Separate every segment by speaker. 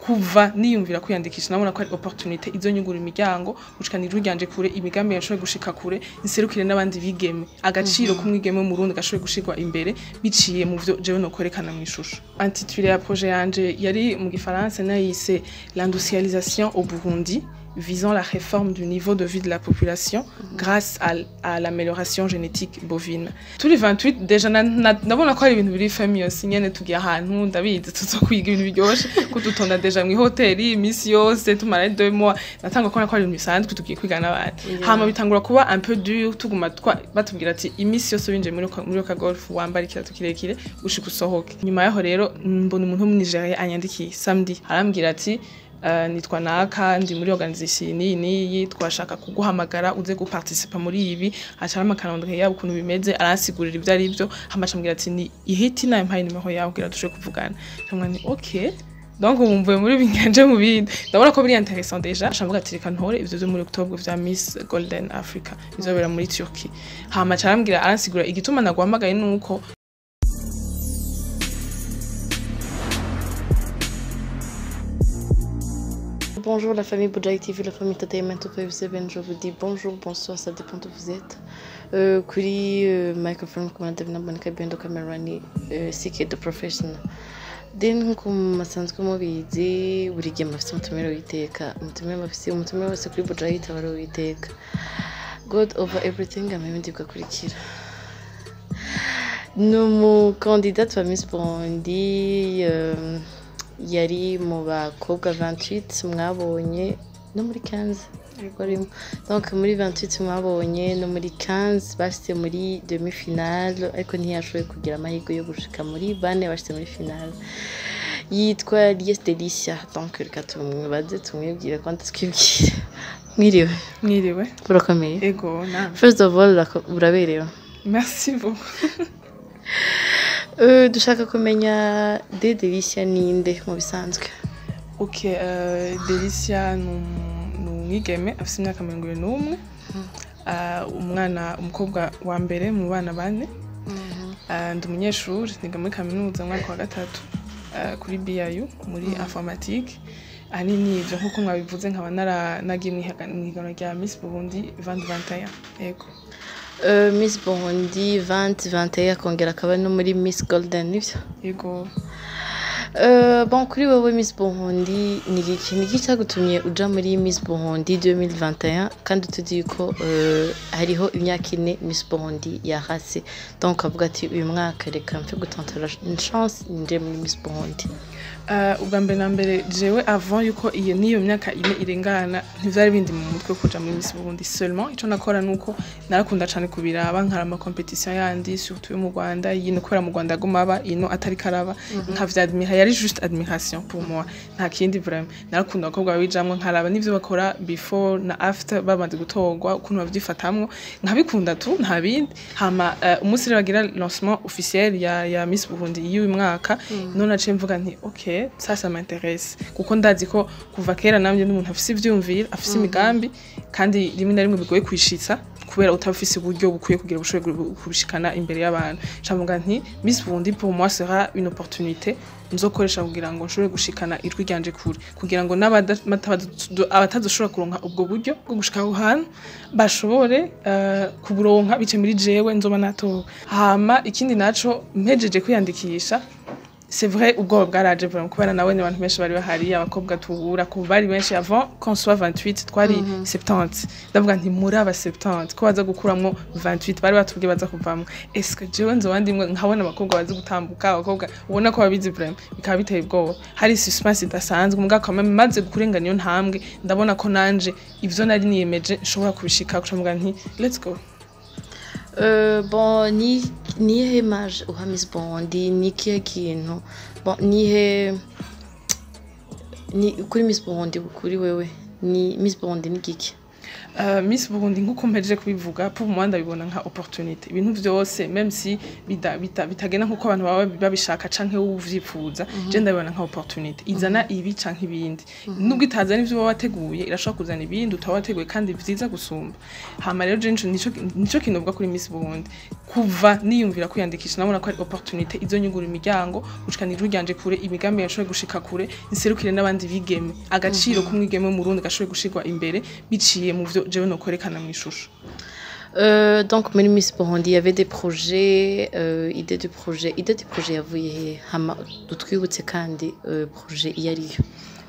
Speaker 1: kuva niyumvira kwiyandikisha nabona ko ari opportunité izonyugura imiryango gushika nijwe ryanje kure imigambi yashoboye gushika kure inserukire n'abandi bigeme agaciro kumwigeme mu Burundi gashoboye gushirwa imbere biciye mu byo jewe no kwerekana mu ishusho intitulé ya projet yanje yari mu gifaransa nayise l'industrialisation au Burundi visant la réforme du niveau de vie de la population grâce à l'amélioration génétique bovine. Tous les 28 déjà nabona ko ari ibintu biri famille nyene tugiye ahantu ndabizi tuzokwiga ibintu biryoshe ko tutonda déjà mu hoteli imisi yose tumara 2 mois natanga ko ari ibintu bisanzwe tugiye kwiga n'abandi hama bitangura kuba un peu dur tuguma batubwira ati imisi yose winje muri ka golf wambara ikirato kirekire ushika usohoke nyuma yaho rero mbona umuntu wo mu Nigeria anyandikiye samedi arambwira ati nitwa naka ndi muri organisation niyi twashaka kuguhamagara uze guparticipa muri ibi acara makanondwe yabo ukuntu bimeze arasigurira ibyo ari byo hamacambwira ati ni ihiti na mpaye nimero yawe kugira dushe kuvugana cyangwa ni okay donc umvuye muri binganje mu bindi ndabona ko biri intéressant déjà shamvuga ati reka ntore ivyo byo muri October vya Miss Golden Africa bizobera muri Turkey hamacarambwira arasigura igituma nagwamagaye nuko
Speaker 2: Bonjour la famille Boudjaï TV, la famille Entertainment 257, je vous dis bonjour, bonsoir, ça dépend d'où vous êtes. Kuri microphone comme Davina Bonika Bendo Camerani, CK the professional. Then comme masanzwe mubizi buri gihe mafite umutumire witeka, umutumire wese kuri Boudjaï tabaro witeka. God over everything amemindi bwakurikira. Numu candidate wa Miss Burundi yari mu bakobwa 28 mwabonye no muri 15 ariko donc muri 28 mwabonye no muri 15 bashite muri demi finale ariko ntiyashoboye kugira amahirwe yo gushika muri bane bashite muri finale yitwa Lies Delicia donc reka tumwibaze tumwibwire ko twibwire mwiriwe burakomeye
Speaker 1: ego na
Speaker 2: first of all uraberewe
Speaker 1: merci beaucoup
Speaker 2: dushaka kumenya Delicia ninde mu bisanzwe
Speaker 1: okay Delicia n'umwigeme afite imyaka 21 umukobwa wa mbere mu bana bane ndi umunyeshuri niga muri kaminuza mwaka wa gatatu kuri BIU muri informatique ahanini ivyo nkuko mwabivuze nkaba nagiye mwihigano rya Miss Burundi 2021 yego
Speaker 2: Miss Burundi 2021 kongera akaba no muri Miss Golden nivyo
Speaker 1: yego
Speaker 2: bon kuri wowe Miss Burundi ni iki cyagutumye uja muri Miss Burundi 2021 kandi tuzi ko hariho imyaka ine Miss Burundi yarase donc avuga ati uyu mwaka reka mfe gutantora une chance nje muri Miss Burundi
Speaker 1: ubwa mbere na mbere jewe avant yuko niyo myaka ine irengana ntivyari bindi mu mutwe kuja muri Miss Burundi seulement ico nakora nuko narakunda cyane kubiraba nkara ama competition yandi surtout yo mu Rwanda yino kwera mu Rwanda gumaba ino atari karaba nkavyadmira yari juste admiration pour moi nta kindi vraiment narakunda abakobwa babijamwe nkaraba nivyo bakora before na after babanze gutogwa ukuntu bavyifatamwo nkabikunda tu nta bindi hama umunsi rero bagira lancement officiel ya Miss Burundi y'uyu mwaka none naciye mvuga nti okay ça m'intéresse kuko ndazi ko kuva kera namye n'umuntu afise ivyumvira afise imigambi kandi rimwe na rimwe bigoye kwishitsa kubera utafise uburyo bukwiye kugira ubushoboye kubishikana imbere y'abantu cavuga nti Miss Burundi pour moi sera une opportunité nzokoresha kugira ngo nshobore gushikana ijwi ryanje kure kugira ngo abatazoshobora kuronka ubwo buryo bwo gushika aho hantu bashobore kuburonka bice muri jewe nzoba nato hama ikindi naco mpejeje kwiyandikisha c'est vrai ubwo bwaraje vraiment kubera nawe n'abantu benshi bari bahari abakobwa tubura ko bari benshi avant qu'on soit 28 twari 70 ndavuga nti muri aba 70 ko baza gukuramwo 28 bari batubwiye baza kuvamwe est-ce que jewe nzobandi nkabona abakobwa bazi gutambuka abakobwa ubona ko babizi vraiment bikaba biteye ubwoba hari suspense idasanzwe muga quand même maze kurenganya iyo ntambwe ndabona ko nanje ivyo nari niyemeje nshobora kubishika kucamuga nti let's go
Speaker 2: bon nihe image uha Miss Burundi ni kihe kintu bon kuri Miss Burundi kuri wewe ni Miss Burundi ni giki
Speaker 1: Miss Burundi nkuko mpejeje kubivuga pour moi ndabibona nka opportunité ibintu vyose même si bitagena nkuko abantu baba babishaka canke uvyifuza je ndabibona nka opportunité izana ibi canke ibindi nubwo itazana ivyo baba wateguye irashobora kuzana ibindi utawateguye kandi vyiza gusumba hama rero je nico kinovuga kuri Miss Burundi kuva niyumvira kwiyandikisha nabona ko ari opportunité izonyungura imiryango gushikana ijuru ryanje kure imigambi yashoboye gushika kure inserukire n'abandi bigeme agaciro kumwigeme mu Burundi gashoboye gushirwa imbere biciye mu vyo jewe no kwerekana mu ishusho.
Speaker 2: Donc muri Miss Burundi il y avait des projets idée de projet yavuye hama dutwibutse kandi projet yariyo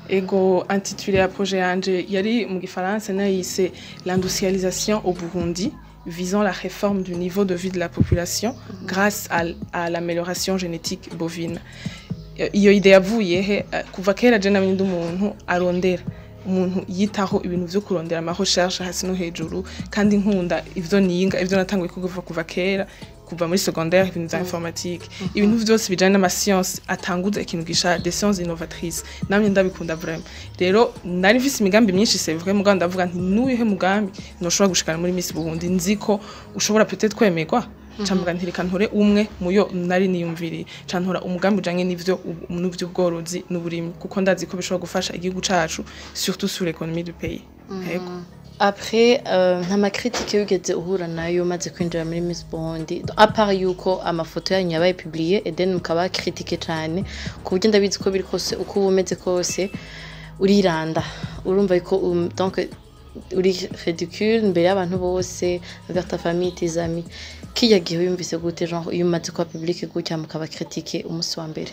Speaker 1: ego intitulé à projet yanje yari mu gifaransa nayise l'industrialisation au Burundi visant la réforme du niveau de vie de la population grâce à l'amélioration génétique bovine. Iyo idée yavuye he kuva kera je namenye umuntu arondera umuntu yitaho ibintu vyo kurondera ama recherche hasi no hejuru kandi nkunda ivyo ninga ivyo natanguye kuva kera kuva muri secondaire ibintu za informatique ibintu vyose bijanye n'ama science atanguza ikintu gisha des sciences innovatrices namye ndabikunda vraiment rero nari mfise imigambi myinshi c'est vrai muganda ndavuga nti nuyihe mugambi noshobora gushikana muri Miss Burundi nziko ushobora peut-être kwemerwa cambuga ntirika ntore umwe muyo nari niyumviriye cantora umugambi ujanye n'ivyo bworozi n'uburimi kuko ndazi ko bishobora gufasha igihugu cacu surtout sur l'économie du pays.
Speaker 2: Après nta critique yigeze uhura nayo maze kwinjira muri Miss Burundi à part yuko amafoto yanyu yabaye publié et then mukaba critique cyane ku buryo ndabizi ko biri kose uko ubumeze kose uriranda urumva ko donc uri ridicule mbere y'abantu bose vers ta famille tes amis kiya gihe yumvise gute genre iyo umaze kwa public gutya mukaba critique umunsi wa mbere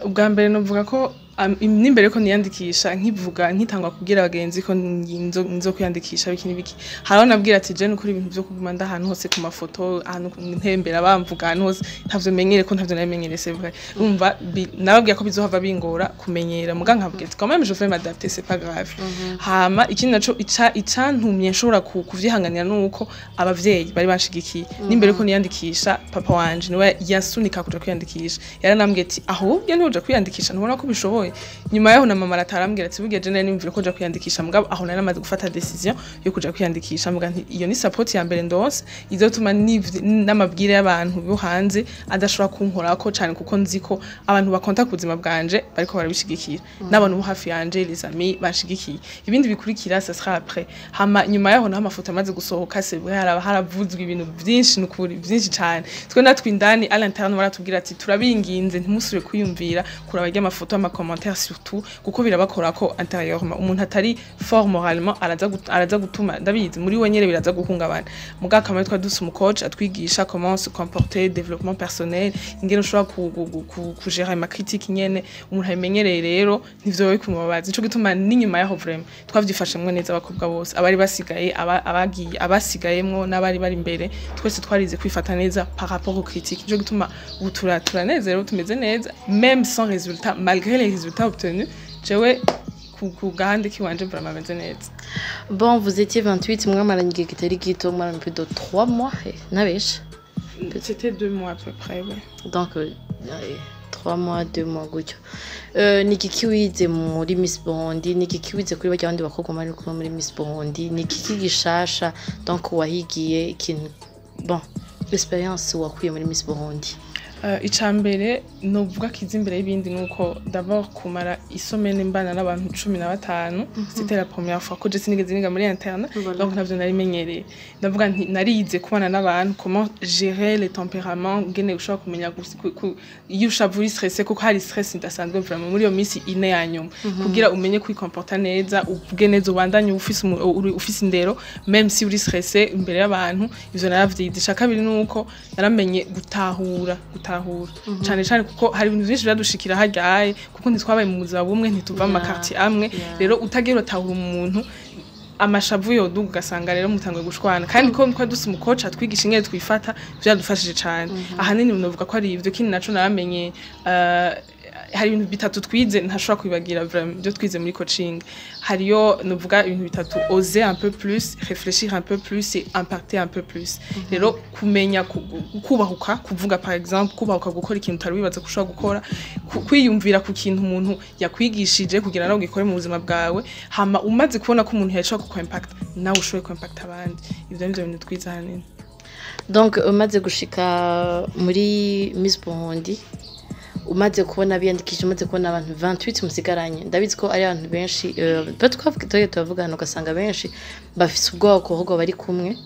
Speaker 1: ubwa mbere novuga ko nimbere ko niyandikisha nkivuga nkitangwa kugira abagenzi ko nzo kwiyandikisha biki haraho nabwira ati je n'ukuri ibintu byo kuguma ndahantu hose ku mafoto ahantu ntembera bamvuga ahantu hose ntavyo menyere ko ntavyo namenyere c'est vrai urumva nababwiye ko bizohava bingora kumenyera muga nkabwiye ati quand même je vais m'adapter c'est pas grave hama ikindi naco icantumye nshobora kuvyihanganira nuko abavyeyi bari banshigikiye nimbere ko niyandikisha papa wanje niwe yasunika kuja kwiyandikisha yaranambwiye ati ahubwo ntuje kwiyandikisha ntubona ko bishoboye nyuma yaho na mama atarambwira ati bugiye je nari nimvira ko je kwiyandikisha mugabo aho nari namaze gufata decision yo kuja kwiyandikisha muga nti iyo ni support ya mbere ndose izotuma n'amabwire y'abantu bo hanze adashobora kunkorako cyane kuko nziko abantu bakonta kuzima bwanje bariko barabishigikira n'abantu bo hafi yanje les amis bashigikiye ibindi bikurikira ça sera après hama nyuma yaho na amafoto amaze gusohoka c'est vrai haravuzwe ibintu byinshi n'ukuri byinshi cyane twe natwe indani à l'interne baratubwira ati turabinginze ntimusure kuyumvira kuraba rya amafoto amakomment surtout kuko birabakora ko intérieurement umuntu atari fort moralement araza gutuma ndabizi muri we nyere biraza guhungabana muga kamwe twa dusu coach atwigisha comment se comporter développement personnel ingene ushobora kugera ma critique nyene umuntu ayimenyereye rero ntivyo bari kumubabaza ico gituma n'inyuma yaho vraiment twavyifashemwe neza abakobwa bose abari basigaye abasigayemwo n'abari bari imbere twese twarize kwifata neza par rapport aux critiques ico gituma turanezero tumeze neza même sans résultat malgré les résultats obtenus jewe ku gahande kiwanje vraiment meze neza.
Speaker 2: Bon, vous étiez 28 mwamaranye igihe kitari gito mwamaranye plus de 3 mois nabesha
Speaker 1: c'était 2 mois à peu près ouais.
Speaker 2: Donc 3 mois 2 mois gutyo niki kiwize muri Miss Burundi niki kiwize kuri bajya bandi bakobwa bari kumwe muri Miss Burundi niki gishasha donc wahigiye ikintu bon expérience wakuye muri Miss Burundi.
Speaker 1: Icambere novuga kizi imbere y'ibindi nuko d'abord kumara isomene mbana n'abantu 15 c'était la première fois ko je sinigeze niga muri interne donc ntavyo nari menyereye ndavuga nti narize kubana n'abantu comment gérer les tempéraments ngene ushaka kumenya iyo ushavuri stressé kuko hari stress ndasanzwe vraiment muri yo misi ine yanyuma kugira umenye kwicomporta neza uvuge neza ubandanye ufise indero même si uri stressé imbere y'abantu ivyo naravyize kabiri nuko naramenye gutahura cyane kuko hari ibintu byinshi byadushikira hajyaye kuko ntitwabaye mu buzima bumwe ntituva mu quartier amwe rero utagero tahura umuntu amashavu yoduga gasanga rero mutanguye gushwana kandi ko mukwa dusa umukoca twigisha ingene twifata byadufashije cyane ahanini novuga ko ari ivyo kindi naco naramenye hari ibintu bitatu twize ntashobora kwibagira vraiment byo twize muri coaching hariyo novuga ibintu bitatu oser un peu plus réfléchir un peu plus et impacter un peu plus rero kumenya kubahuka kuvuga par exemple kubahuka gukora ikintu utari wibaza kushobora gukora kwiyumvira ku kintu umuntu yakwigishije kugira ngo gikore mu buzima bwawe hama umaze kubona ko umuntu yashobora ku impact nawe ushoboye kw'impact abandi ivyo nivyo bintu twiza hanini.
Speaker 2: Donc umaze gushika muri Miss Burundi umaze kubona biyandikije umaze kubona abantu 28 musigaranye ndabizi ko ari abantu benshi batwavuga tuvugana ugasanga benshi bafise ubwoba ko bari kumwe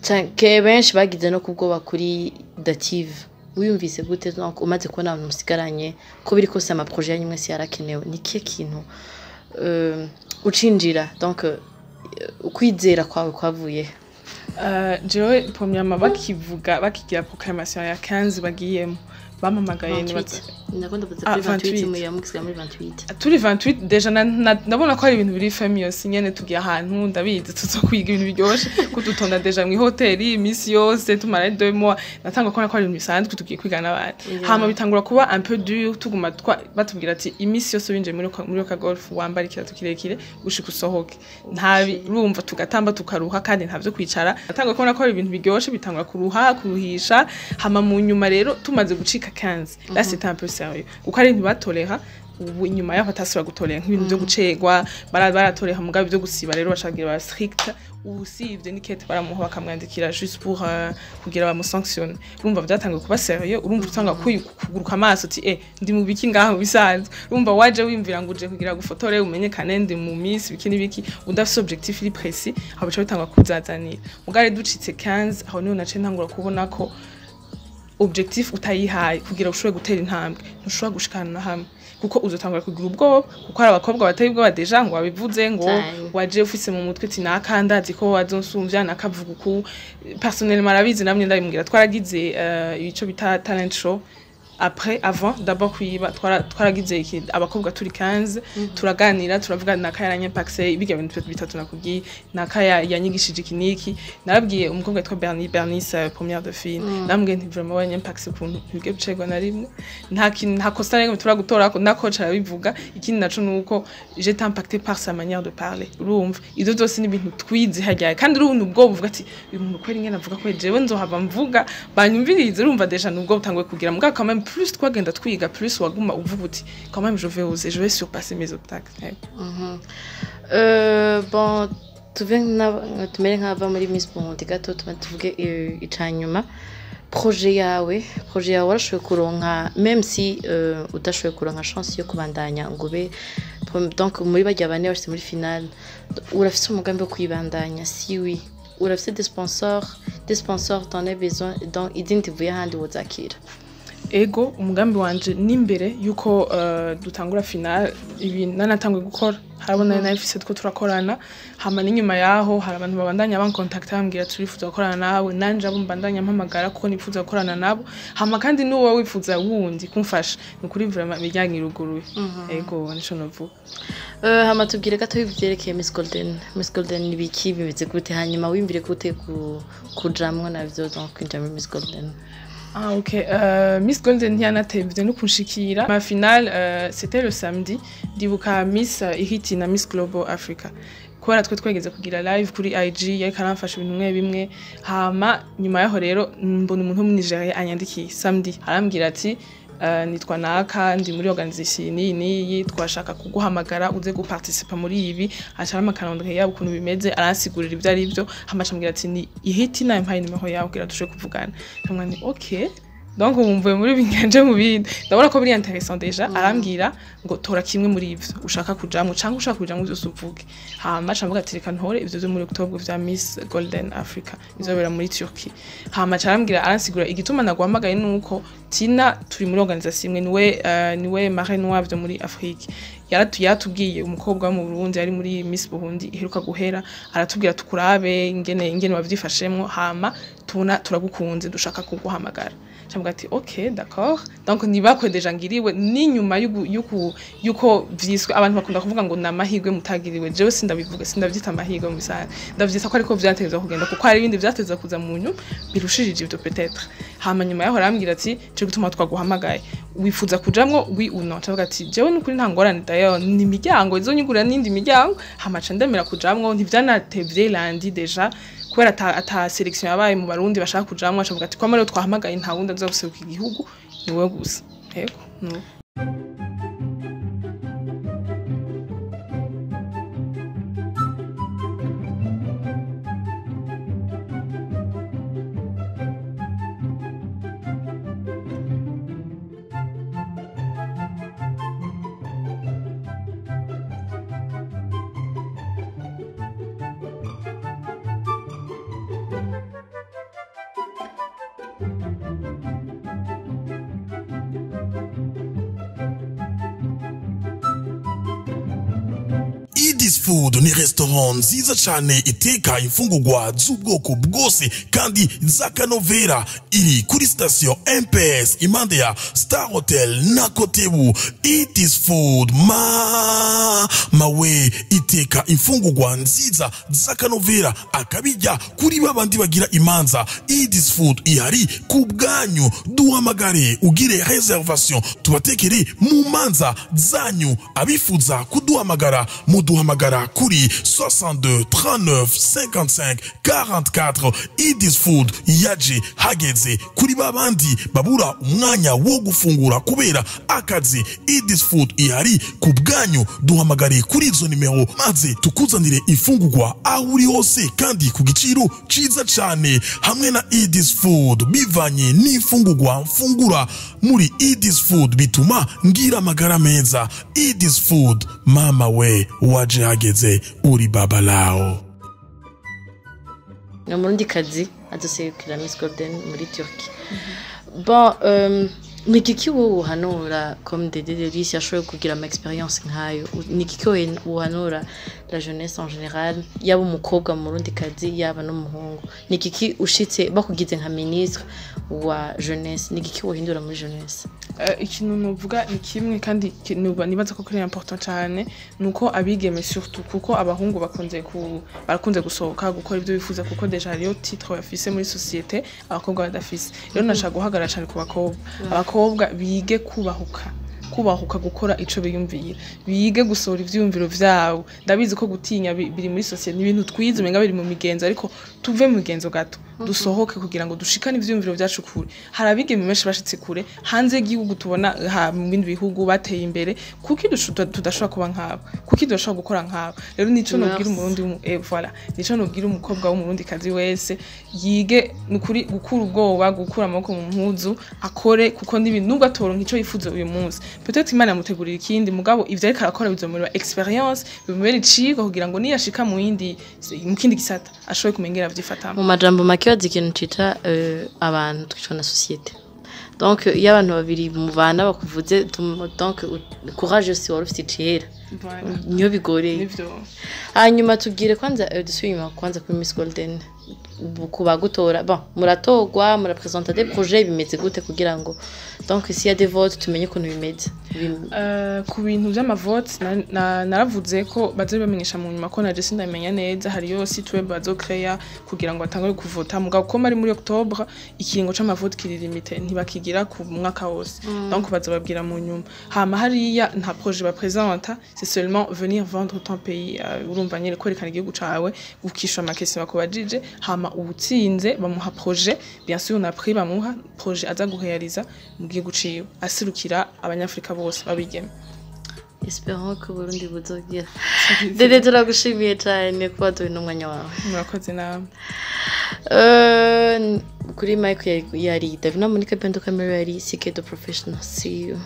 Speaker 2: canke benshi bagize no kubwoba kuri dative wiyumvise gute donc umaze kubona abantu musigaranye ko biri kose ama projet yanyu mwese yarakenewe ni kiye kintu ucinjira donc ukwizera kwawe kwavuye
Speaker 1: jewe pomyama bakigira proclamation ya 15 bagiyemo bamamagaye ni
Speaker 2: nakunda baza kuri 28 mu yamukisiga muri 28
Speaker 1: turi 28 deja nabona ko ari ibintu biri famous nyene tugiye ahantu ndabizi tuzokwiga ibintu biryoshe kudutonda deja mu hoteli imisi yose tumara 2 mois natanga ko ari ibintu bisanzwe tugiye kwigana abandi hama bitangura kuba un peu dur tuguma batubwira ati imisi yose winje muri ka golf wambara ikirato kirekire gushika usohoke ntabi urumva tugatamba tukaruha kandi ntavyo kwicara natanga ko ari ibintu biryoshe bitangura kuruhisha hama mu nyuma rero tumaze gucika 15 là c'était un peu sérieux kuko ari ntibatoleha ubu nyuma yaho atasubira gutoleha nk'ibintu byo gucegwa baratoleha mugabe byo gusiba rero bashagira ba strict usivye nikete baramuha bakamwandikira juste pour kugira bamusanctionne urumva byatangiye kuba sérieux urumva utanga kuguruka amaso ati ndi mu biki ngaho bisanzwe urumva waje wimvira ngo uje kugira gufotore umenyekane ndi mu miss biki nibiki udafite objectif li précis abo cyo bitanga kuzazanira mugare ducitse 15 aho niho nace ntangura kubona ko objectif utayihaye kugira ushobore gutera intambwe ntushobora gushikana na hamwe kuko uzotangura kugira ubwoba kuko ari abakobwa batari bwo badeja ngo wabivuze ngo waje ufise mu mutwe ati nakandazi ko wazonsumvya nakavuga uku personnellement marabizi namwe ndabimbwira twaragize ico bita talent show après avant d'abord kuyiba twaragize iki abakobwa turi 15 turaganira turavuga nakayaranye paxe ibiga bintu bitatu nakubwiye nakaya yanyigishije ikiniki narabwiye umukobwa witwa Bernice première de fille namwe nti vraiment wanye paxe kuntu bige bicegwa na rimwe nta kosa rego turagutora ko nakoca arabivuga ikindi naco nuko j'étais impacté par sa manière de parler urumva izo zose ni ibintu twize hajyaye kandi uruntu ubwo buvuga ati uyu muntu kweri ngena avuga ko jewe nzohava mvuga banyumvirize urumva deja nubwo butangwe kugira mbwa quand même plus twagenda twiga plus waguma uvuga uti quand même je vais oser je vais surpasser mes obstacles.
Speaker 2: Bon tumere nk'ava muri Miss Burundi gato tuvuge icanyuma projet yawe warashoboye kuronka même si udashoboye kuronka chance yo kubandanya ngo ube donc muri bajya bane bashitse muri finale urafite umugambi wo kwibandanya si oui urafite des sponsors t'en as besoin donc idindi vuye handi wozakira
Speaker 1: ego umugambi wanje nimbere yuko dutangura finale ibi nanatangwe gukora harabona nafise two turakorana hama n'inyuma yaho hari abantu babandanya bankontakta bambwira turifuza gukorana nawe nanje abo mbandanya mpamagara kuko nifuza gukorana nabo hama kandi nuwo wifuza wundi kumfasha nukuri vraiment bijyanye iruguruye ego nico novuga
Speaker 2: hama tubwire gato bivyerekeye Miss Golden nibiki bimeze gute hanyuma wimbire gute kujamwe navyo donc kwinjira Miss Golden.
Speaker 1: Ok. Miss Golden yanatevye no kunshikira. Ma finale c'était le samedi. Ndibuka Miss ihiti na Miss Global Africa. Kubera twe twegeze kugira live kuri IG yakaramfasha ibintu bimwe hama nyuma yaho rero mbona umuntu wo muri Nigeria anyandikiye samedi arambwira ati nitwa naka ndi muri organisation ni twashaka kuguhamagara uze guparticipa muri ibi acara makanondwe yabo kuntu bimeze aransigurira ibyo ari byo hamashambwira ati ni ihiti na mpaye nimeho yawe kugira dushe kuvugana ntamwe ni okay donc umvuye muri binganje mu bindi ndabona ko biri intéressant déjà arambwira ngo tora kimwe muri ivyo ushaka kujamwe canke ushaka kujamwe byose uvuge hama camvuga ati reka ntore ivyo byo muri October vya Miss Golden Africa bizobera muri Turkey hama carambwira aransigura igituma nagwamagaye nuko Tina turi muri organisation imwe niwe marraine wavyo muri Afrique yatubwiye umukobwa mu Burundi ari muri Miss Burundi iheruka guhera aratubwira tukurabe ingene bavyifashemwo hama turagukunze dushaka kuguhamagara cyangwa ati OK d'accord donc nibakwe deja ngiriwe ni nyuma yuko vyiswe abantu bakunda kuvuga ngo namahirwe mutagiriwe jewe sindabivuga sindavyita amahirwe mu bisana ndavyita ko ariko vyateza kugenda kuko hari ibindi vyateza kuza munyu birushirije ivyo peut-être hama nyuma yaho arambwira ati cyo gutuma twaguhamagaye wifuza kujamwo oui ou non cyangwa ati jewe n'ukuri ntangorane dayo ni imiryango izonyigura n'indi miryango hama candemera kujamwo ntivyanatevye landi deja kubera ata selection yabaye mu Barundi bashaka kujamwa acavuga ati kwamara twahamagaye nta wundi azoseruka igihugu niwe gusa yego no
Speaker 3: Food ni restaurant nziza cyane iteka imfungurwa z'ubwoko bwose kandi z'akanovera iri kuri station MPS impande ya Star Hotel na Kotebu. It is Food mawe iteka imfungurwa nziza z'akanovera akabijya kuri babandi bagira imanza. It is Food ihari ku bwanyu, duhamagare ugire reservation tubatekere mu manza zanyu. Abifuza kuduhamagara muduhamagara kuri 62 39 55 44. It is Food yaje hageze kuri babandi babura umwanya wo gufungura kubera akazi. It is Food ihari ku bwanyu, duhamagare kuri izo nimero maze tukuzanire ifungurwa aho uri hose kandi ku giciro ciza cyane. Hamwe na It is Food bivanye n'ifungurwa mfungura muri It is Food bituma ngira amagara meza. It is Food mama we waje hageze uri baba lao.
Speaker 2: Na murundi kazi aduserukira Miss Golden muri Turkey. Bon nikiki wo uhanura comme des délices yashoboye kugira ama experience nkayo, nikiki wo uhanura la jeunesse en général, yaba umukobwa mu murundi kazi yaba n'umuhungu, nikiki ushitse bakugize nka ministre wa jeunesse, nikiki wo hindura muri jeunesse?
Speaker 1: Ikintu nuvuga ni kimwe kandi nibaza ko kuri important cyane nuko abigeme surtout kuko abahungu barakunze gusohoka gukora ibyo bifuza kuko deja hariyo titre bafise muri societe abakobwa badafise. Rero nashaka guhagarara cyane ku abakobwa bige kubahuka gukora ico biyumvira, bige gusohora ivyumviro vyabo. Ndabizi ko gutinya biri muri societe n'ibintu twize menga biri mu migenzo, ariko tuve mu migenzo gato dusohoke kugira ngo dushikane ivyumviro vyacu kure. Harabigeme menshi bashitse kure hanze y'igihugu, tubona mu bindi bihugu bateye imbere, kuki tudashobora kuba nkabo, kuki tudashobora gukora nkabo. Rero nico nobwira umurundi voilà, nico nobwira umukobwa w'umurundi kazi wese yige nukuri gukura ubwoba, gukura amaboko mu mpuzu, akore kuko n'ibintu nubwo atoronka ico yifuza uyu munsi, peut-être Imana yamutegurira ikindi, mugabo ivyo ariko arakora bizomurira experience, bimubera icigo kugira ngo niyashika mu kindi gisata ashobore kumengera avyifatamo.
Speaker 2: Mu majambo make wazi ikintu cita abantu twicwa na societe. Donc iyo abantu babiri muvana bakuvuze donc courage aussi wari ufite icera niyo bigoreye. Hanyuma tubwire kwanza dusubira kwanza kuri Miss Golden kuba gutora. Bon muratogwa murapresenter des projets bimeze gute kugira ngo donc si ya des votes tumenye ukuntu bimeze?
Speaker 1: Ku bintu by'amavote naravuze ko baze bamenyesha mu nyuma ko naje sindamenya neza. Hariyo site web bazokreya kugira ngo batangure kuvota, mugabo ko mari muri Octobre ikiringo c'amavote kiri limité ntibakigira ku mwaka wose. Donc bazobabwira mu nyuma. Hama hariya nta projet bapresenta, c'est seulement venir vendre ton pays. Urumva nyere kwerekana igihugu cawe, ukishwa amakesi bakubajije, hama ubutsinze bamuha projet. Bien sûr na prix bamuha projet aza gurealiza mu gihugu ciwe, asirukira abanyafrika bose babigeme.
Speaker 2: Espérons que Burundi buzogira. Dede turagushimiye cyane kuba turi n'umwanya wawe.
Speaker 1: Murakoze nawe.
Speaker 2: Kuri Mike yari Davina Monica Bendo Camera yari CK The Professional. See you.